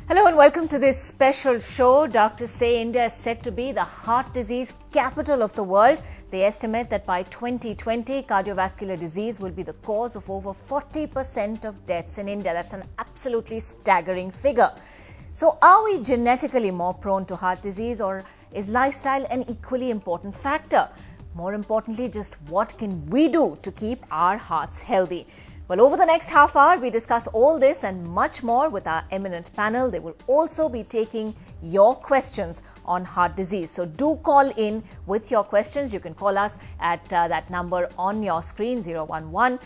Hello and welcome to this special show. Doctors say India is set to be the heart disease capital of the world. They estimate that by 2020, cardiovascular disease will be the cause of over 40% of deaths in India. That's an absolutely staggering figure. So are we genetically more prone to heart disease, or is lifestyle an equally important factor? More importantly, just what can we do to keep our hearts healthy? Well, over the next half hour, we discuss all this and much more with our eminent panel. They will also be taking your questions on heart disease. So do call in with your questions. You can call us at that number on your screen, 011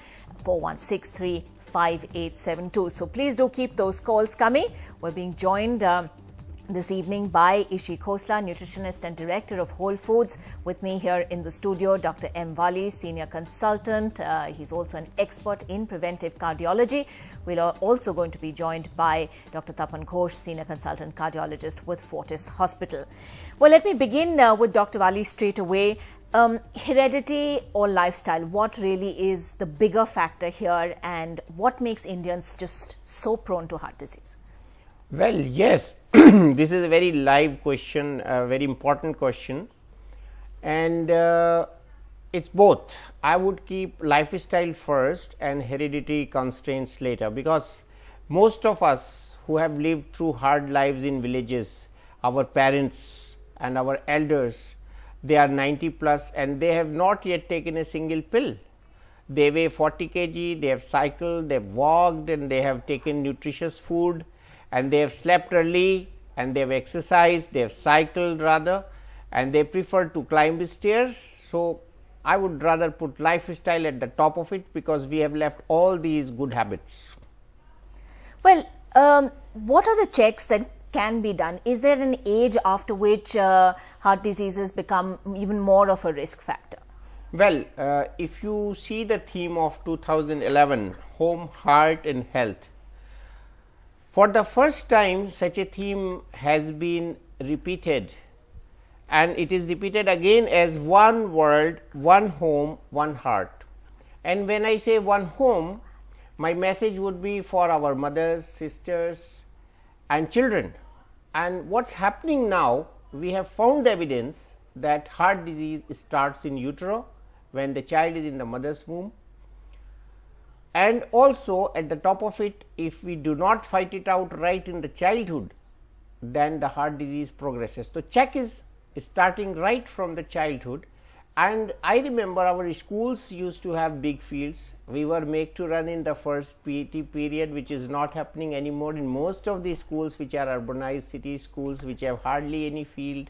4163 5872. So please do keep those calls coming. We're being joined this evening by Ishi Khosla, nutritionist and director of Whole Foods. With me here in the studio, Dr. M. Wali, senior consultant. He's also an expert in preventive cardiology. We are also going to be joined by Dr. Tapan Ghosh, senior consultant cardiologist with Fortis Hospital. Well, let me begin with Dr. Wali straight away. Heredity or lifestyle, what really is the bigger factor here, and what makes Indians just so prone to heart disease? Well, yes, this is a very live question, a very important question, and it's both. I would keep lifestyle first and heredity constraints later, because most of us who have lived through hard lives in villages, our parents and our elders, they are 90 plus and they have not yet taken a single pill. They weigh 40 kg, they have cycled, they have walked, and they have taken nutritious food, and they have slept early, and they have exercised, they have cycled rather, and they prefer to climb the stairs. So I would rather put lifestyle at the top of it, because we have left all these good habits. Well, what are the checks that can be done? Is there an age after which heart diseases become even more of a risk factor? Well, if you see the theme of 2011, Home, Heart and Health, for the first time such a theme has been repeated, and it is repeated again as one world, one home, one heart. And when I say one home, my message would be for our mothers, sisters and children. And what's happening now, we have found evidence that heart disease starts in utero, when the child is in the mother's womb. And also at the top of it, if we do not fight it out right in the childhood, then the heart disease progresses. So check is starting right from the childhood. And I remember our schools used to have big fields. We were made to run in the first PT period, which is not happening anymore in most of the schools which are urbanized city schools, which have hardly any field.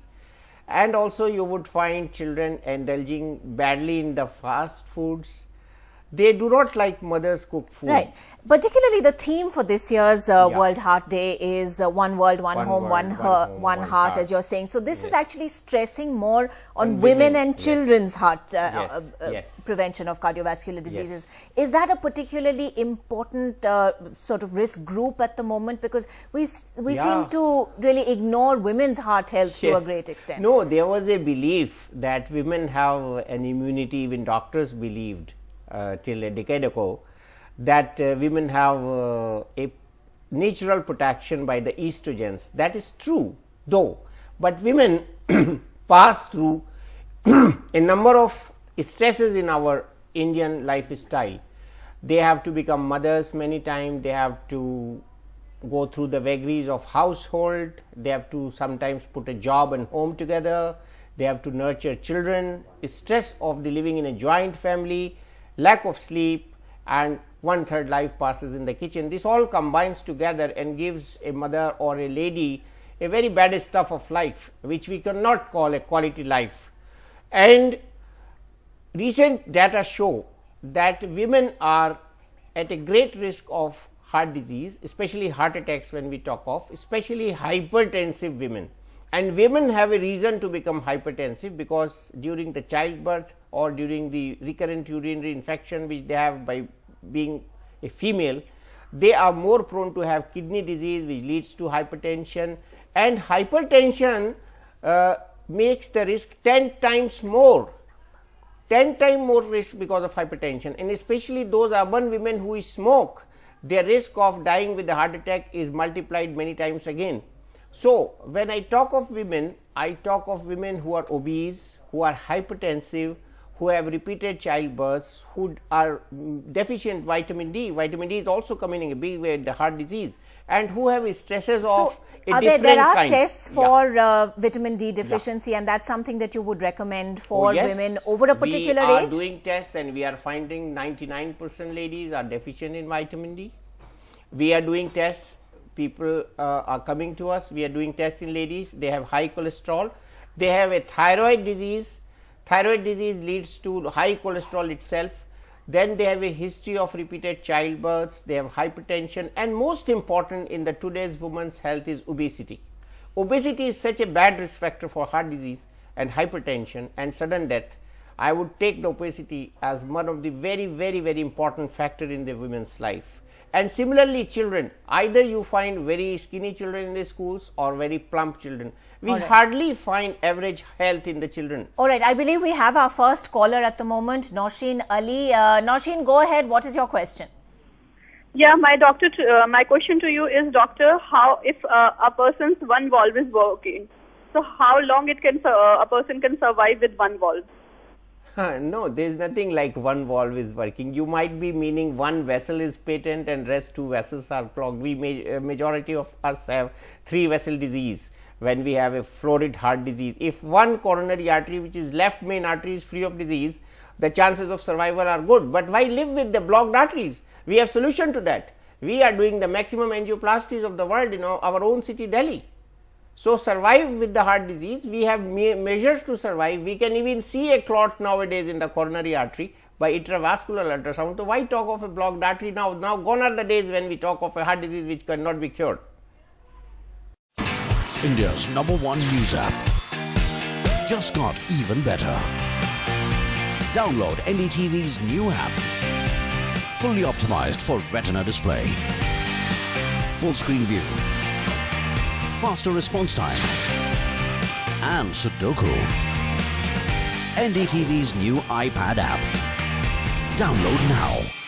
And also you would find children indulging badly in the fast foods. They do not like mother's cooked food. Right. Particularly the theme for this year's World Heart Day is one world, one home, one heart, as you're saying. So this is actually stressing more on women and children's heart prevention of cardiovascular diseases. Is that a particularly important sort of risk group at the moment? Because we seem to really ignore women's heart health to a great extent. No, there was a belief that women have an immunity, even doctors believed till a decade ago, that women have a natural protection by the estrogens. That is true though, but women pass through a number of stresses in our Indian lifestyle. They have to become mothers many times, they have to go through the vagaries of household, they have to sometimes put a job and home together, they have to nurture children, stress of the living in a joint family, lack of sleep, and 1/3 life passes in the kitchen. This all combines together and gives a mother or a lady a very bad stuff of life, which we cannot call a quality life. And recent data show that women are at a great risk of heart disease, especially heart attacks when we talk of, especially hypertensive women. And women have a reason to become hypertensive, because during the childbirth or during the recurrent urinary infection which they have by being a female, they are more prone to have kidney disease, which leads to hypertension, and hypertension makes the risk 10 times more 10 times more risk because of hypertension, and especially those urban women who smoke, their risk of dying with a heart attack is multiplied many times again. So, when I talk of women, I talk of women who are obese, who are hypertensive, who have repeated childbirths, who are deficient vitamin D. Vitamin D is also coming in a big way in the heart disease, and who have stresses of a different there are kind. tests for vitamin D deficiency, and that's something that you would recommend for women over a particular age? We are doing tests, and we are finding 99% ladies are deficient in vitamin D. We are doing tests. People are coming to us. We are doing tests in ladies. They have high cholesterol. They have a thyroid disease. Thyroid disease leads to high cholesterol itself. Then they have a history of repeated childbirths. They have hypertension, and most important in the today's woman's health is obesity. Obesity is such a bad risk factor for heart disease and hypertension and sudden death. I would take the obesity as one of the very important factor in the women's life. And similarly, children, either you find very skinny children in the schools or very plump children. We hardly find average health in the children. All right, I believe we have our first caller at the moment, Nausheen Ali. Nausheen, go ahead. What is your question? Yeah, my question to you is, doctor, how if a person's one valve is working, so how long a person can survive with one valve? No, there is nothing like one valve is working. You might be meaning one vessel is patent and rest two vessels are clogged. Majority of us have three vessel disease when we have a florid heart disease. If one coronary artery, which is left main artery, is free of disease, the chances of survival are good. But why live with the blocked arteries? We have solution to that. We are doing the maximum angioplasties of the world in our own city, Delhi. So, survive with the heart disease, we have measures to survive. We can even see a clot nowadays in the coronary artery by intravascular ultrasound. So, why talk of a blocked artery now? Now, gone are the days when we talk of a heart disease which cannot be cured. India's #1 news app just got even better. Download NDTV's new app. Fully optimized for retina display. Full screen view. Faster response time, and Sudoku. NDTV's new iPad app. Download now.